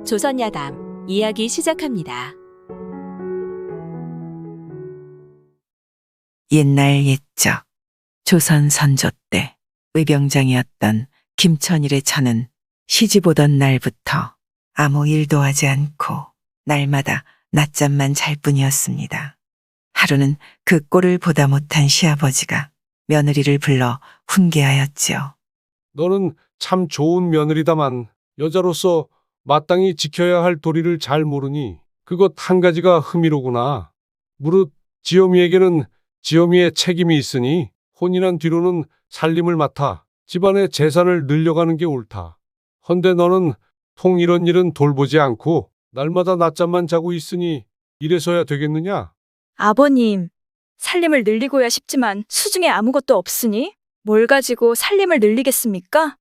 조선야담 이야기 시작합니다. 옛날 옛적 조선 선조 때 의병장이었던 김천일의 처는 시집 오던 날부터 아무 일도 하지 않고 날마다 낮잠만 잘 뿐이었습니다. 하루는 그 꼴을 보다 못한 시아버지가 며느리를 불러 훈계하였지요. 너는 참 좋은 며느리다만 여자로서 마땅히 지켜야 할 도리를 잘 모르니 그것 한 가지가 흠이로구나. 무릇 지엄이에게는 지엄이의 책임이 있으니 혼인한 뒤로는 살림을 맡아 집안의 재산을 늘려가는 게 옳다. 헌데 너는 통 이런 일은 돌보지 않고 날마다 낮잠만 자고 있으니 이래서야 되겠느냐? 아버님, 살림을 늘리고야 싶지만 수중에 아무것도 없으니 뭘 가지고 살림을 늘리겠습니까?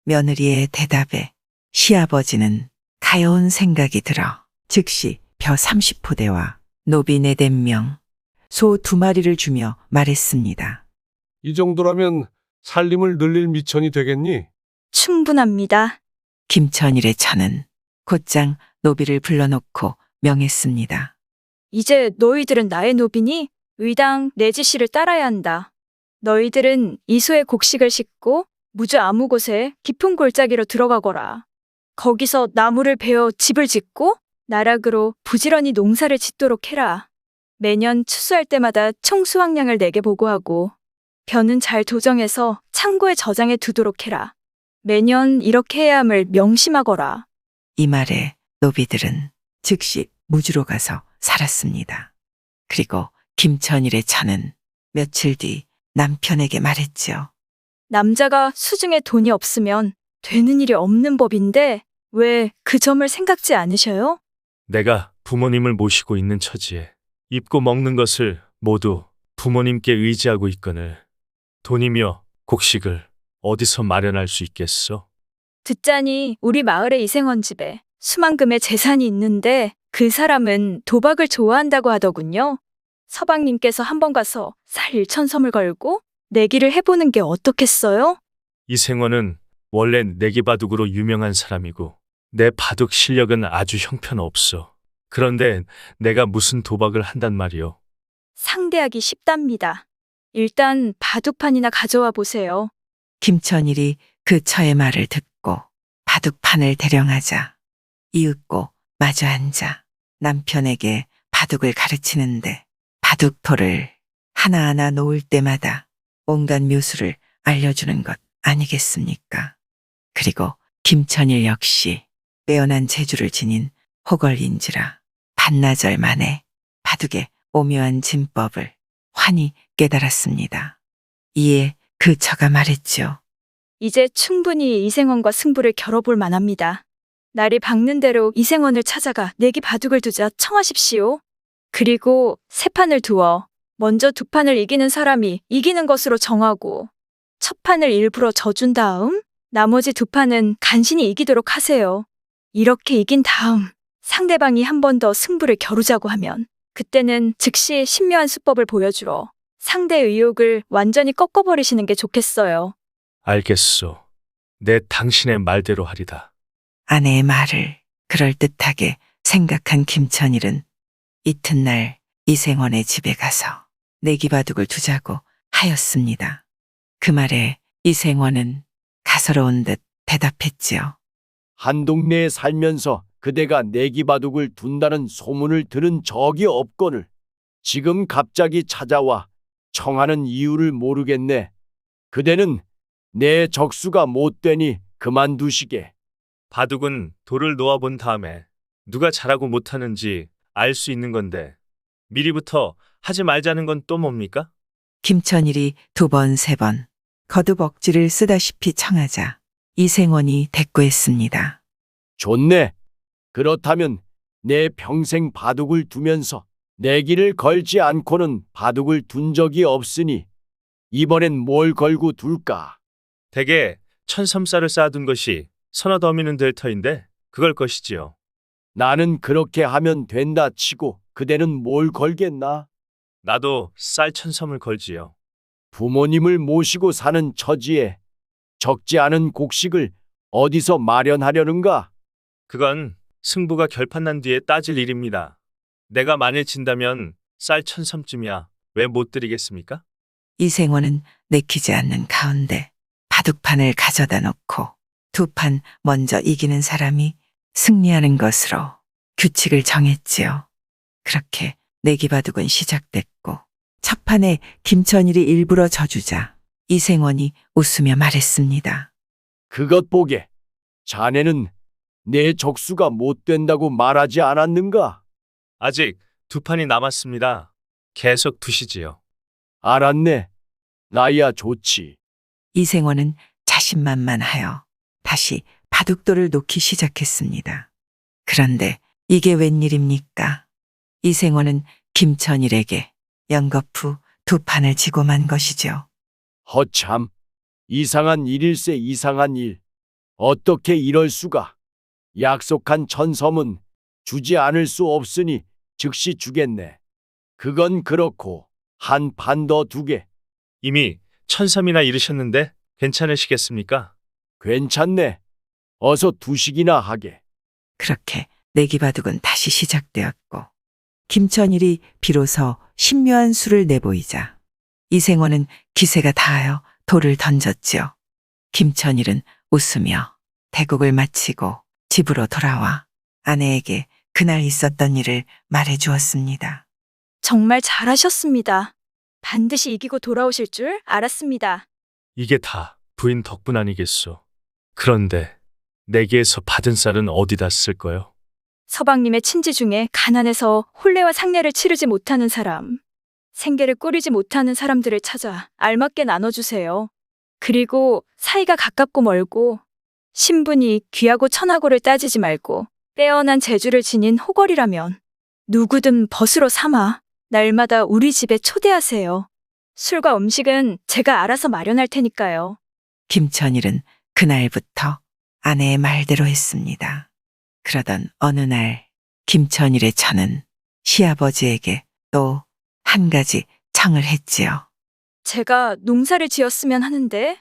며느리의 대답에 시아버지는 가여운 생각이 들어 즉시 벼 30포대와 노비 4명, 소 2마리를 주며 말했습니다. 이 정도라면 살림을 늘릴 미천이 되겠니? 충분합니다. 김천일의 처는 곧장 노비를 불러놓고 명했습니다. 이제 너희들은 나의 노비니 의당 내 지시를 따라야 한다. 너희들은 이소의 곡식을 싣고 무주 아무 곳에 깊은 골짜기로 들어가거라. 거기서 나무를 베어 집을 짓고 나락으로 부지런히 농사를 짓도록 해라. 매년 추수할 때마다 총수확량을 내게 보고하고 벼는 잘 도정해서 창고에 저장해 두도록 해라. 매년 이렇게 해야 함을 명심하거라. 이 말에 노비들은 즉시 무주로 가서 살았습니다. 그리고 김천일의 처는 며칠 뒤 남편에게 말했지요. 남자가 수중에 돈이 없으면 되는 일이 없는 법인데 왜 그 점을 생각지 않으셔요? 내가 부모님을 모시고 있는 처지에 입고 먹는 것을 모두 부모님께 의지하고 있거늘 돈이며 곡식을 어디서 마련할 수 있겠소? 듣자니 우리 마을의 이생원 집에 수만금의 재산이 있는데 그 사람은 도박을 좋아한다고 하더군요. 서방님께서 한번 가서 살 1,000섬을 걸고 내기를 해보는 게 어떻겠어요? 이생원은 원래 내기바둑으로 유명한 사람이고 내 바둑 실력은 아주 형편없어. 그런데 내가 무슨 도박을 한단 말이오? 상대하기 쉽답니다. 일단 바둑판이나 가져와 보세요. 김천일이 그 처의 말을 듣고 바둑판을 대령하자 이윽고 마주 앉아 남편에게 바둑을 가르치는데 바둑돌을 하나하나 놓을 때마다 온갖 묘수를 알려주는 것 아니겠습니까? 그리고 김천일 역시 빼어난 재주를 지닌 호걸인지라 반나절 만에 바둑의 오묘한 진법을 환히 깨달았습니다. 이에 그 처가 말했지요. 이제 충분히 이생원과 승부를 겨뤄볼 만합니다. 날이 밝는 대로 이생원을 찾아가 내기 바둑을 두자 청하십시오. 그리고 세 판을 두어 먼저 2판을 이기는 사람이 이기는 것으로 정하고 첫 판을 일부러 져준 다음 나머지 2판은 간신히 이기도록 하세요. 이렇게 이긴 다음 상대방이 한 번 더 승부를 겨루자고 하면 그때는 즉시 신묘한 수법을 보여주러 상대의 의욕을 완전히 꺾어버리시는 게 좋겠어요. 알겠소. 내 당신의 말대로 하리다. 아내의 말을 그럴듯하게 생각한 김천일은 이튿날 이생원의 집에 가서 내기바둑을 두자고 하였습니다. 그 말에 이생원은 가소로운 듯 대답했지요. 한 동네에 살면서 그대가 내기바둑을 둔다는 소문을 들은 적이 없거늘 지금 갑자기 찾아와 청하는 이유를 모르겠네. 그대는 내 적수가 못되니 그만두시게. 바둑은 돌을 놓아본 다음에 누가 잘하고 못하는지 알 수 있는 건데 미리부터 하지 말자는 건 또 뭡니까? 김천일이 2번, 3번 거듭 억지를 쓰다시피 청하자 이생원이 대꾸했습니다. 좋네. 그렇다면 내 평생 바둑을 두면서 내기를 걸지 않고는 바둑을 둔 적이 없으니 이번엔 뭘 걸고 둘까? 대개 1,000섬쌀을 쌓아둔 것이 서너 더미는 될 터인데 그걸 것이지요. 나는 그렇게 하면 된다 치고 그대는 뭘 걸겠나? 나도 쌀 1,000섬을 걸지요. 부모님을 모시고 사는 처지에 적지 않은 곡식을 어디서 마련하려는가? 그건 승부가 결판난 뒤에 따질 일입니다. 내가 만일 진다면 쌀 1,000섬쯤이야. 왜 못 드리겠습니까? 이생원은 내키지 않는 가운데 바둑판을 가져다 놓고 두 판 먼저 이기는 사람이 승리하는 것으로 규칙을 정했지요. 그렇게 내기바둑은 시작됐고 첫 판에 김천일이 일부러 져주자 이생원이 웃으며 말했습니다. 그것 보게. 자네는 내 적수가 못 된다고 말하지 않았는가? 아직 두 판이 남았습니다. 계속 두시지요. 알았네. 나야 좋지. 이생원은 자신만만하여 다시 바둑돌을 놓기 시작했습니다. 그런데 이게 웬일입니까? 이생원은 김천일에게 연거푸 두 판을 지고 만 것이죠. 허참. 이상한 일일세 이상한 일. 어떻게 이럴 수가. 약속한 1,000섬은 주지 않을 수 없으니 즉시 주겠네. 그건 그렇고 한 판 더 두게. 이미 1,000섬이나 이르셨는데 괜찮으시겠습니까? 괜찮네. 어서 두식이나 하게. 그렇게 내기바둑은 다시 시작되었고 김천일이 비로소 신묘한 수를 내보이자 이생원은 기세가 다하여 돌을 던졌지요. 김천일은 웃으며 대국을 마치고 집으로 돌아와 아내에게 그날 있었던 일을 말해 주었습니다. 정말 잘하셨습니다. 반드시 이기고 돌아오실 줄 알았습니다. 이게 다 부인 덕분 아니겠소. 그런데 내게에서 받은 쌀은 어디다 쓸 거요? 서방님의 친지 중에 가난해서 혼례와 상례를 치르지 못하는 사람, 생계를 꾸리지 못하는 사람들을 찾아 알맞게 나눠주세요. 그리고 사이가 가깝고 멀고 신분이 귀하고 천하고를 따지지 말고 빼어난 재주를 지닌 호걸이라면 누구든 벗으로 삼아 날마다 우리 집에 초대하세요. 술과 음식은 제가 알아서 마련할 테니까요. 김천일은 그날부터 아내의 말대로 했습니다. 그러던 어느 날 김천일의 처는 시아버지에게 또 한 가지 청을 했지요. 제가 농사를 지었으면 하는데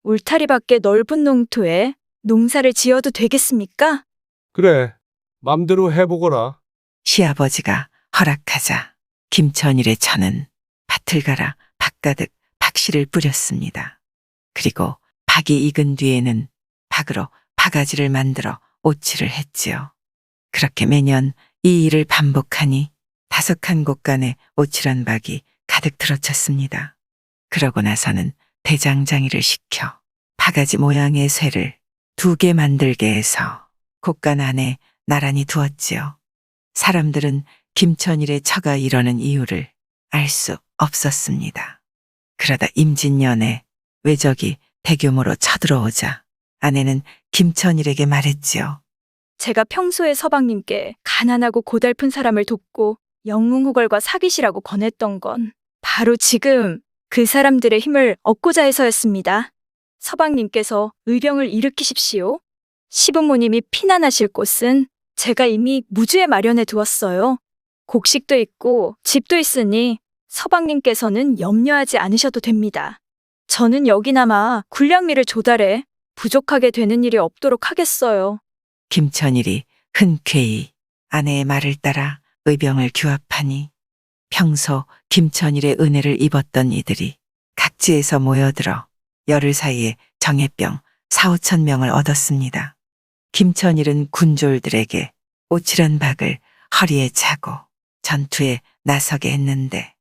울타리 밖에 넓은 농토에 농사를 지어도 되겠습니까? 그래, 맘대로 해보거라. 시아버지가 허락하자 김천일의 처는 밭을 갈아 밭가득 박씨를 뿌렸습니다. 그리고 박이 익은 뒤에는 박으로 바가지를 만들어 오치를 했지요. 그렇게 매년 이 일을 반복하니 5칸 곳간에 오칠한 박이 가득 들어찼습니다. 그러고 나서는 대장장이를 시켜 바가지 모양의 쇠를 2개 만들게 해서 곳간 안에 나란히 두었지요. 사람들은 김천일의 처가 이러는 이유를 알 수 없었습니다. 그러다 임진년에 외적이 대규모로 쳐들어오자 아내는 김천일에게 말했지요. 제가 평소에 서방님께 가난하고 고달픈 사람을 돕고 영웅호걸과 사귀시라고 권했던 건 바로 지금 그 사람들의 힘을 얻고자 해서였습니다. 서방님께서 의병을 일으키십시오. 시부모님이 피난하실 곳은 제가 이미 무주에 마련해 두었어요. 곡식도 있고 집도 있으니 서방님께서는 염려하지 않으셔도 됩니다. 저는 여기나마 군량미를 조달해 부족하게 되는 일이 없도록 하겠어요. 김천일이 흔쾌히 아내의 말을 따라 의병을 규합하니 평소 김천일의 은혜를 입었던 이들이 각지에서 모여들어 열흘 사이에 정예병 4~5천 명을 얻었습니다. 김천일은 군졸들에게 오칠한 박을 허리에 차고 전투에 나서게 했는데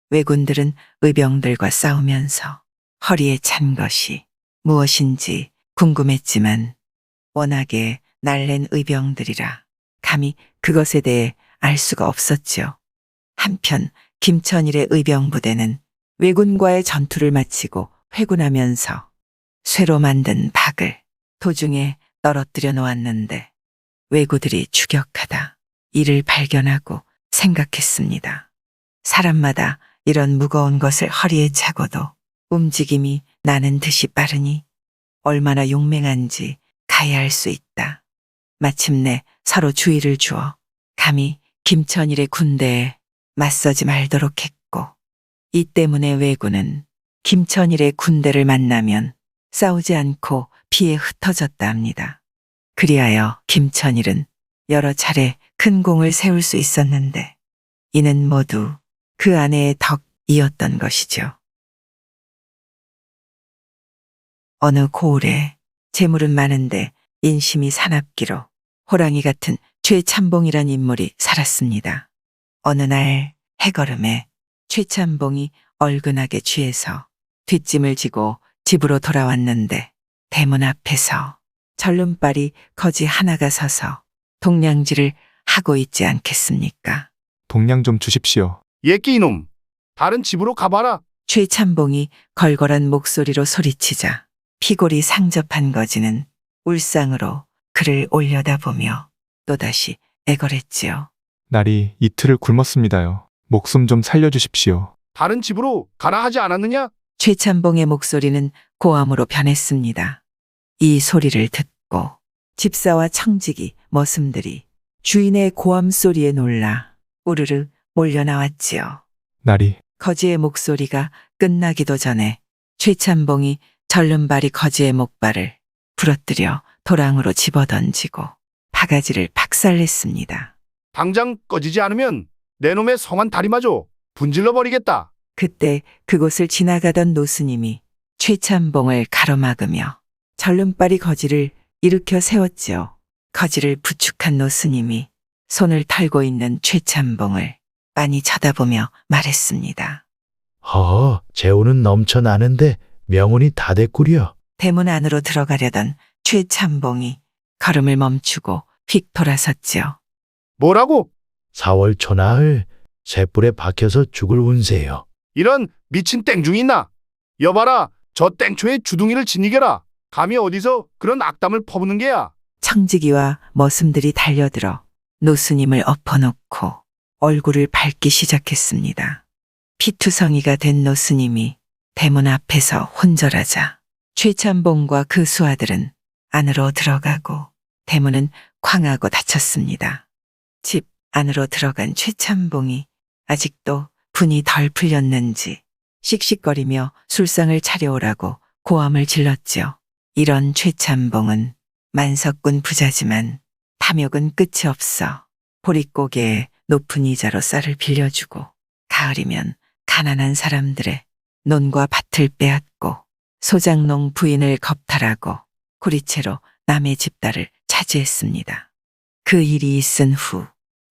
왜군들은 의병들과 싸우면서 허리에 찬 것이 무엇인지 궁금했지만 워낙에 날랜 의병들이라 감히 그것에 대해 알 수가 없었지요. 한편 김천일의 의병 부대는 왜군과의 전투를 마치고 회군하면서 쇠로 만든 박을 도중에 떨어뜨려 놓았는데 왜구들이 추격하다 이를 발견하고 생각했습니다. 사람마다 이런 무거운 것을 허리에 차고도 움직임이 나는 듯이 빠르니 얼마나 용맹한지 가해할 수 있다. 마침내 서로 주의를 주어 감히 김천일의 군대에 맞서지 말도록 했고 이 때문에 왜군은 김천일의 군대를 만나면 싸우지 않고 피해 흩어졌다 합니다. 그리하여 김천일은 여러 차례 큰 공을 세울 수 있었는데 이는 모두 그 아내의 덕이었던 것이죠. 어느 고을에 재물은 많은데 인심이 사납기로 호랑이 같은 최참봉이란 인물이 살았습니다. 어느 날 해걸음에 최참봉이 얼근하게 취해서 뒷짐을 지고 집으로 돌아왔는데 대문 앞에서 절름발이 거지 하나가 서서 동냥질을 하고 있지 않겠습니까? 동량 좀 주십시오. 예끼 이놈, 다른 집으로 가봐라. 최참봉이 걸걸한 목소리로 소리치자 피골이 상접한 거지는 울상으로 그를 올려다보며 또다시 애걸했지요. 날이 이틀을 굶었습니다요. 목숨 좀 살려주십시오. 다른 집으로 가라 하지 않았느냐? 최참봉의 목소리는 고함으로 변했습니다. 이 소리를 듣고 집사와 청지기, 머슴들이 주인의 고함 소리에 놀라 우르르 몰려 나왔지요. 날이 거지의 목소리가 끝나기도 전에 최참봉이 절름발이 거지의 목발을 부러뜨려 도랑으로 집어던지고 바가지를 박살냈습니다. 당장 꺼지지 않으면 내 놈의 성한 다리마저 분질러 버리겠다. 그때 그곳을 지나가던 노스님이 최참봉을 가로막으며 절름발이 거지를 일으켜 세웠지요. 거지를 부축한 노스님이 손을 털고 있는 최참봉을 빤히 쳐다보며 말했습니다. 재우는 넘쳐나는데 명운이 다 됐구려. 대문 안으로 들어가려던 최참봉이 걸음을 멈추고 휙 돌아섰지요. 뭐라고? 4월 초나흘 쇠뿔에 박혀서 죽을 운세요. 이런 미친 땡중이 있나? 여봐라, 저 땡초에 주둥이를 지니겨라. 감히 어디서 그런 악담을 퍼붓는 게야? 청지기와 머슴들이 달려들어 노스님을 엎어놓고 얼굴을 밟기 시작했습니다. 피투성이가 된 노스님이 대문 앞에서 혼절하자 최참봉과 그 수하들은 안으로 들어가고 대문은 쾅하고 닫혔습니다. 집 안으로 들어간 최참봉이 아직도 분이 덜 풀렸는지 씩씩거리며 술상을 차려오라고 고함을 질렀지요. 이런 최참봉은 만석군 부자지만 탐욕은 끝이 없어 보릿고개에 높은 이자로 쌀을 빌려주고 가을이면 가난한 사람들의 논과 밭을 빼앗고 소장농 부인을 겁탈하고 고리채로 남의 집딸을 차지했습니다. 그 일이 있은 후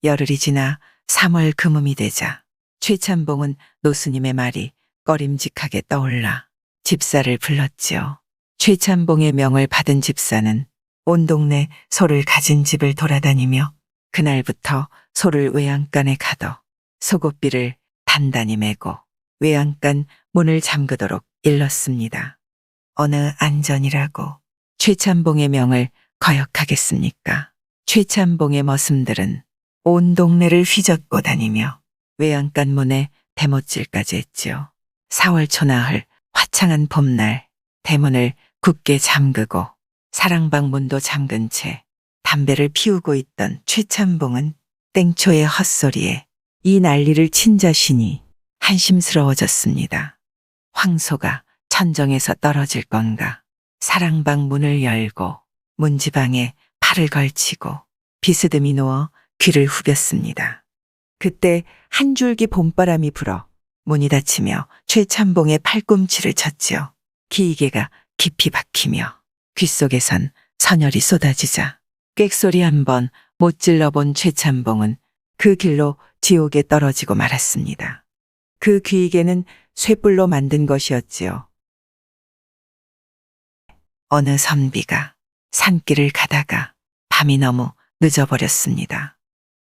열흘이 지나 3월 금음이 되자 최참봉은 노스님의 말이 꺼림직하게 떠올라 집사를 불렀지요. 최참봉의 명을 받은 집사는 온 동네 소를 가진 집을 돌아다니며 그날부터 소를 외양간에 가둬 속옷비를 단단히 메고 외양간 문을 잠그도록 일렀습니다. 어느 안전이라고 최참봉의 명을 거역하겠습니까? 최참봉의 머슴들은 온 동네를 휘젓고 다니며 외양간 문에 대못질까지 했지요. 4월 초나흘 화창한 봄날 대문을 굳게 잠그고 사랑방 문도 잠근 채 담배를 피우고 있던 최참봉은 땡초의 헛소리에 이 난리를 친 자신이 한심스러워졌습니다. 황소가 천정에서 떨어질 건가? 사랑방 문을 열고 문지방에 팔을 걸치고 비스듬히 누워 귀를 후볐습니다. 그때 한 줄기 봄바람이 불어 문이 닫히며 최참봉의 팔꿈치를 쳤지요. 기이개가 깊이 박히며 귓속에선 선혈이 쏟아지자 꽥소리 한 번 못 질러본 최참봉은 그 길로 지옥에 떨어지고 말았습니다. 그 귀이개는 쇠뿔로 만든 것이었지요. 어느 선비가 산길을 가다가 밤이 너무 늦어버렸습니다.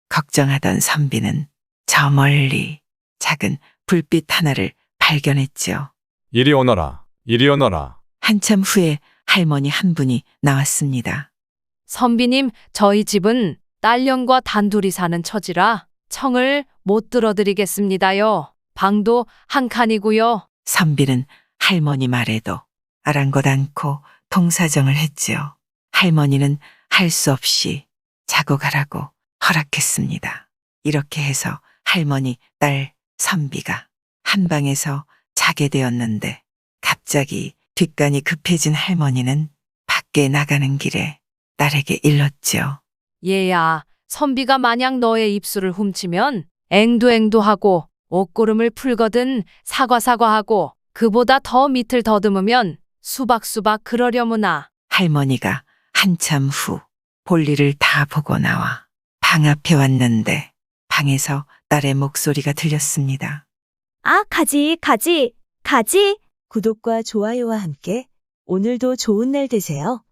걱정하던 선비는 저 멀리 작은 불빛 하나를 발견했지요. 이리 오너라. 이리 오너라. 한참 후에 할머니 한 분이 나왔습니다. 선비님, 저희 집은 딸년과 단둘이 사는 처지라 청을 못 들어드리겠습니다요. 방도 한 칸이고요. 선비는 할머니 말에도 아랑곳 않고 통사정을 했지요. 할머니는 할 수 없이 자고 가라고 허락했습니다. 이렇게 해서 할머니, 딸, 선비가 한 방에서 자게 되었는데 갑자기 뒷간이 급해진 할머니는 밖에 나가는 길에 딸에게 일렀지요. 얘야, 선비가 만약 너의 입술을 훔치면 앵두앵두하고 옷고름을 풀거든 사과사과하고 그보다 더 밑을 더듬으면 수박수박 그러려무나. 할머니가 한참 후 볼일을 다 보고 나와 방 앞에 왔는데 방에서 딸의 목소리가 들렸습니다. 아, 가지. 구독과 좋아요와 함께 오늘도 좋은 날 되세요.